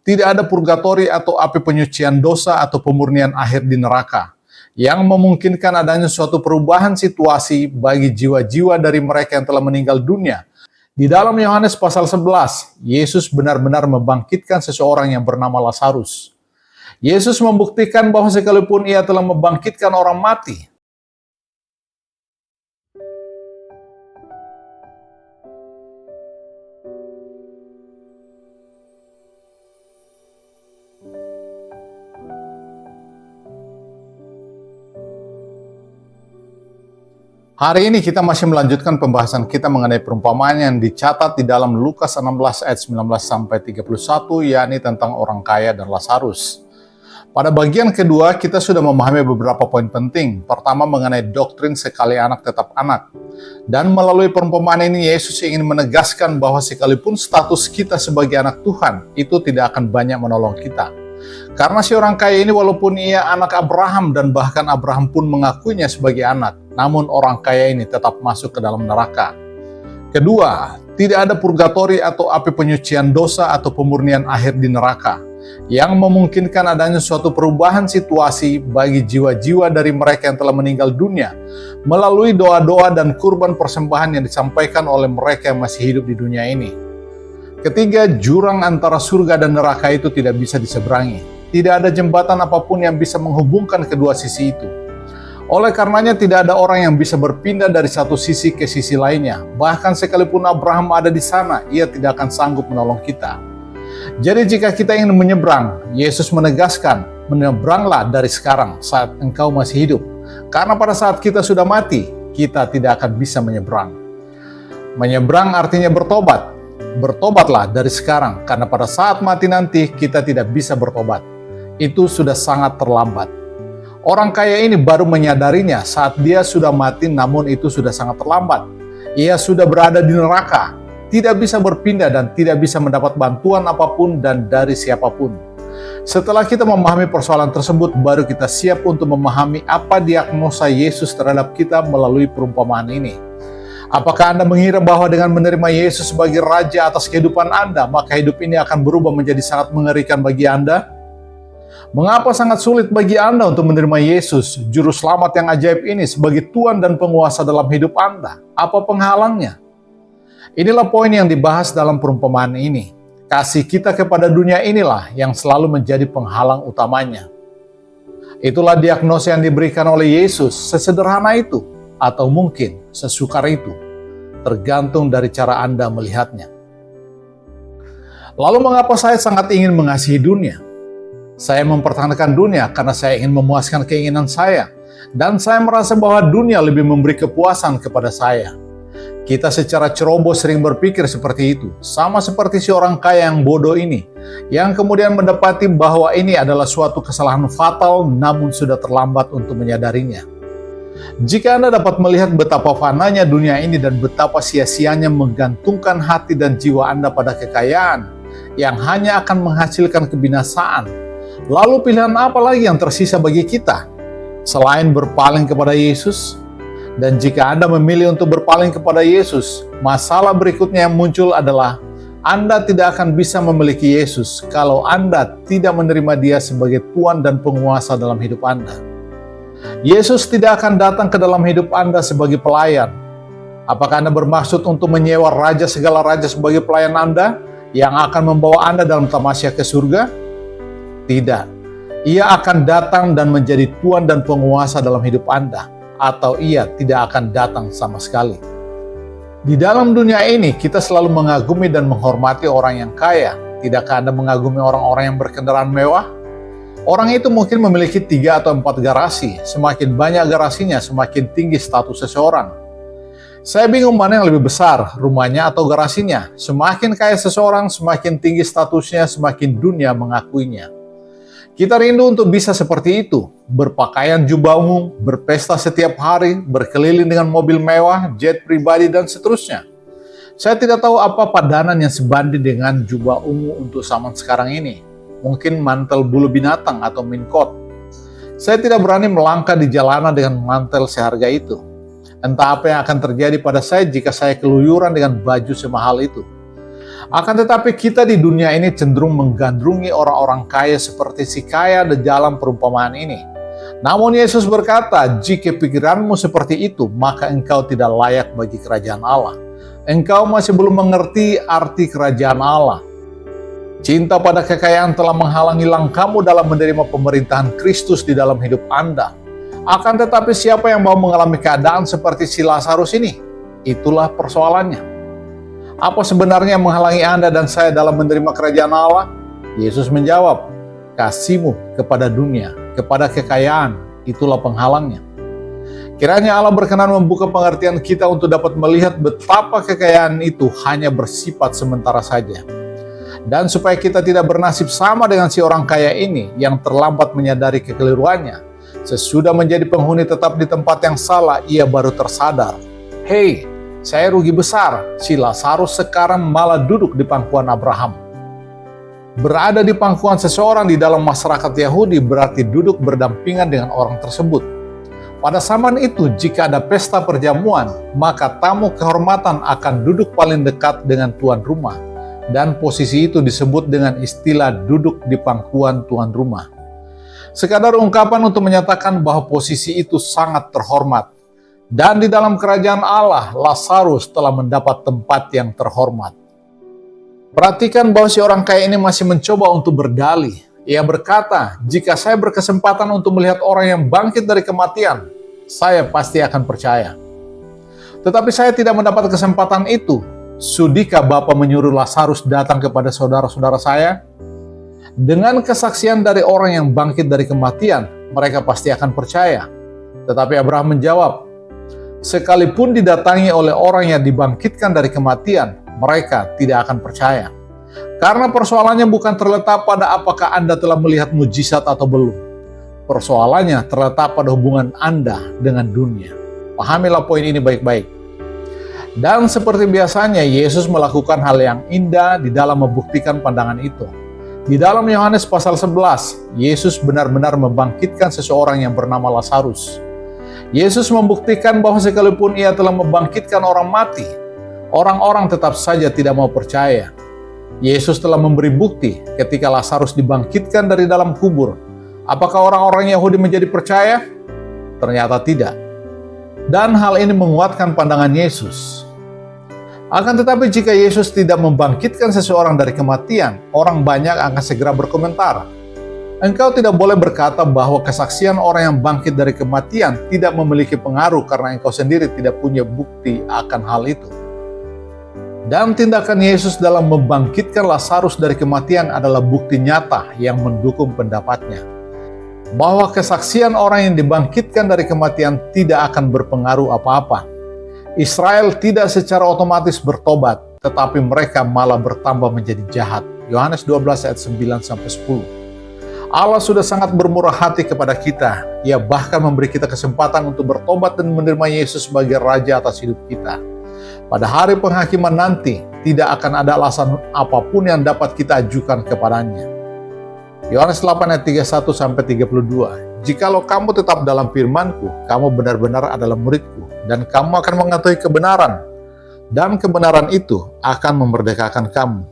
Tidak ada purgatori atau api penyucian dosa atau pemurnian akhir di neraka, yang memungkinkan adanya suatu perubahan situasi bagi jiwa-jiwa dari mereka yang telah meninggal dunia. Di dalam Yohanes pasal 11, Yesus benar-benar membangkitkan seseorang yang bernama Lazarus. Yesus membuktikan bahwa sekalipun ia telah membangkitkan orang mati, hari ini kita masih melanjutkan pembahasan kita mengenai perumpamaan yang dicatat di dalam Lukas 16 ayat 19 sampai 31, yakni tentang orang kaya dan Lazarus. Pada bagian kedua, kita sudah memahami beberapa poin penting. Pertama, mengenai doktrin sekali anak tetap anak. Dan melalui perumpamaan ini, Yesus ingin menegaskan bahwa sekalipun status kita sebagai anak Tuhan, itu tidak akan banyak menolong kita. Karena si orang kaya ini walaupun ia anak Abraham dan bahkan Abraham pun mengakuinya sebagai anak, namun orang kaya ini tetap masuk ke dalam neraka. Kedua, tidak ada purgatori atau api penyucian dosa atau pemurnian akhir di neraka, yang memungkinkan adanya suatu perubahan situasi bagi jiwa-jiwa dari mereka yang telah meninggal dunia melalui doa-doa dan kurban persembahan yang disampaikan oleh mereka yang masih hidup di dunia ini. Ketiga, jurang antara surga dan neraka itu tidak bisa diseberangi. Tidak ada jembatan apapun yang bisa menghubungkan kedua sisi itu. Oleh karenanya tidak ada orang yang bisa berpindah dari satu sisi ke sisi lainnya. Bahkan sekalipun Abraham ada di sana, ia tidak akan sanggup menolong kita. Jadi jika kita ingin menyeberang, Yesus menegaskan, menyeberanglah dari sekarang saat engkau masih hidup. Karena pada saat kita sudah mati, kita tidak akan bisa menyeberang. Menyeberang artinya bertobat. Bertobatlah dari sekarang, karena pada saat mati nanti kita tidak bisa bertobat. Itu sudah sangat terlambat. Orang kaya ini baru menyadarinya saat dia sudah mati, namun itu sudah sangat terlambat. Ia sudah berada di neraka, tidak bisa berpindah dan tidak bisa mendapat bantuan apapun dan dari siapapun. Setelah kita memahami persoalan tersebut, baru kita siap untuk memahami apa diagnosa Yesus terhadap kita melalui perumpamaan ini. Apakah Anda mengira bahwa dengan menerima Yesus sebagai Raja atas kehidupan Anda, maka hidup ini akan berubah menjadi sangat mengerikan bagi Anda? Mengapa sangat sulit bagi Anda untuk menerima Yesus, Juru Selamat yang ajaib ini, sebagai Tuhan dan Penguasa dalam hidup Anda? Apa penghalangnya? Inilah poin yang dibahas dalam perumpamaan ini. Kasih kita kepada dunia inilah yang selalu menjadi penghalang utamanya. Itulah diagnosa yang diberikan oleh Yesus, sesederhana itu, atau mungkin sesukar itu, tergantung dari cara Anda melihatnya. Lalu mengapa saya sangat ingin mengasihi dunia? Saya mempertahankan dunia karena saya ingin memuaskan keinginan saya, dan saya merasa bahwa dunia lebih memberi kepuasan kepada saya. Kita secara ceroboh sering berpikir seperti itu, sama seperti si orang kaya yang bodoh ini, yang kemudian mendapati bahwa ini adalah suatu kesalahan fatal, namun sudah terlambat untuk menyadarinya. Jika Anda dapat melihat betapa fananya dunia ini dan betapa sia-sianya menggantungkan hati dan jiwa Anda pada kekayaan yang hanya akan menghasilkan kebinasaan, lalu pilihan apa lagi yang tersisa bagi kita selain berpaling kepada Yesus? Dan jika Anda memilih untuk berpaling kepada Yesus, masalah berikutnya yang muncul adalah Anda tidak akan bisa memiliki Yesus kalau Anda tidak menerima Dia sebagai Tuhan dan Penguasa dalam hidup Anda. Yesus tidak akan datang ke dalam hidup Anda sebagai pelayan. Apakah Anda bermaksud untuk menyewa raja segala raja sebagai pelayan Anda yang akan membawa Anda dalam tamasya ke surga? Tidak. Ia akan datang dan menjadi Tuhan dan Penguasa dalam hidup Anda, atau ia tidak akan datang sama sekali. Di dalam dunia ini, kita selalu mengagumi dan menghormati orang yang kaya. Tidakkah Anda mengagumi orang-orang yang berkendaraan mewah? Orang itu mungkin memiliki 3 atau 4 garasi. Semakin banyak garasinya, semakin tinggi status seseorang. Saya bingung mana yang lebih besar, rumahnya atau garasinya. Semakin kaya seseorang, semakin tinggi statusnya, semakin dunia mengakuinya. Kita rindu untuk bisa seperti itu, berpakaian jubah ungu, berpesta setiap hari, berkeliling dengan mobil mewah, jet pribadi, dan seterusnya. Saya tidak tahu apa padanan yang sebanding dengan jubah ungu untuk zaman sekarang ini. Mungkin mantel bulu binatang atau mink coat. Saya tidak berani melangkah di jalanan dengan mantel seharga itu. Entah apa yang akan terjadi pada saya jika saya keluyuran dengan baju semahal itu. Akan tetapi kita di dunia ini cenderung menggandrungi orang-orang kaya seperti si kaya di dalam perumpamaan ini. Namun Yesus berkata, jika pikiranmu seperti itu, maka engkau tidak layak bagi kerajaan Allah. Engkau masih belum mengerti arti kerajaan Allah. Cinta pada kekayaan telah menghalangi langkahmu dalam menerima pemerintahan Kristus di dalam hidup Anda. Akan tetapi siapa yang mau mengalami keadaan seperti si Lazarus ini? Itulah persoalannya. Apa sebenarnya yang menghalangi Anda dan saya dalam menerima kerajaan Allah? Yesus menjawab, kasihmu kepada dunia, kepada kekayaan, itulah penghalangnya. Kiranya Allah berkenan membuka pengertian kita untuk dapat melihat betapa kekayaan itu hanya bersifat sementara saja. Dan supaya kita tidak bernasib sama dengan si orang kaya ini yang terlambat menyadari kekeliruannya. Sesudah menjadi penghuni tetap di tempat yang salah, ia baru tersadar. Hei, saya rugi besar, si Lazarus sekarang malah duduk di pangkuan Abraham. Berada di pangkuan seseorang di dalam masyarakat Yahudi berarti duduk berdampingan dengan orang tersebut. Pada zaman itu, jika ada pesta perjamuan, maka tamu kehormatan akan duduk paling dekat dengan tuan rumah. Dan posisi itu disebut dengan istilah duduk di pangkuan tuan rumah. Sekadar ungkapan untuk menyatakan bahwa posisi itu sangat terhormat. Dan di dalam kerajaan Allah, Lazarus telah mendapat tempat yang terhormat. Perhatikan bahwa si orang kaya ini masih mencoba untuk berdalih. Ia berkata, jika saya berkesempatan untuk melihat orang yang bangkit dari kematian, saya pasti akan percaya. Tetapi saya tidak mendapat kesempatan itu. Sudikah Bapa menyuruh Lazarus datang kepada saudara-saudara saya? Dengan kesaksian dari orang yang bangkit dari kematian, mereka pasti akan percaya. Tetapi Abraham menjawab, sekalipun didatangi oleh orang yang dibangkitkan dari kematian, mereka tidak akan percaya. Karena persoalannya bukan terletak pada apakah Anda telah melihat mujizat atau belum. Persoalannya terletak pada hubungan Anda dengan dunia. Pahamilah poin ini baik-baik. Dan seperti biasanya, Yesus melakukan hal yang indah di dalam membuktikan pandangan itu. Di dalam Yohanes pasal 11, Yesus benar-benar membangkitkan seseorang yang bernama Lazarus. Yesus membuktikan bahwa sekalipun ia telah membangkitkan orang mati, orang-orang tetap saja tidak mau percaya. Yesus telah memberi bukti ketika Lazarus dibangkitkan dari dalam kubur. Apakah orang-orang Yahudi menjadi percaya? Ternyata tidak. Dan hal ini menguatkan pandangan Yesus. Akan tetapi jika Yesus tidak membangkitkan seseorang dari kematian, orang banyak akan segera berkomentar. Engkau tidak boleh berkata bahwa kesaksian orang yang bangkit dari kematian tidak memiliki pengaruh karena engkau sendiri tidak punya bukti akan hal itu. Dan tindakan Yesus dalam membangkitkan Lazarus dari kematian adalah bukti nyata yang mendukung pendapatnya. Bahwa kesaksian orang yang dibangkitkan dari kematian tidak akan berpengaruh apa-apa. Israel tidak secara otomatis bertobat, tetapi mereka malah bertambah menjadi jahat. Yohanes 12 ayat 9-10. Allah sudah sangat bermurah hati kepada kita. Ia bahkan memberi kita kesempatan untuk bertobat dan menerima Yesus sebagai Raja atas hidup kita. Pada hari penghakiman nanti, tidak akan ada alasan apapun yang dapat kita ajukan kepadanya. Yohanes 8 ayat 31-32. Jikalau kamu tetap dalam firman-Ku, kamu benar-benar adalah murid-Ku, dan kamu akan mengetahui kebenaran, dan kebenaran itu akan memerdekakan kamu.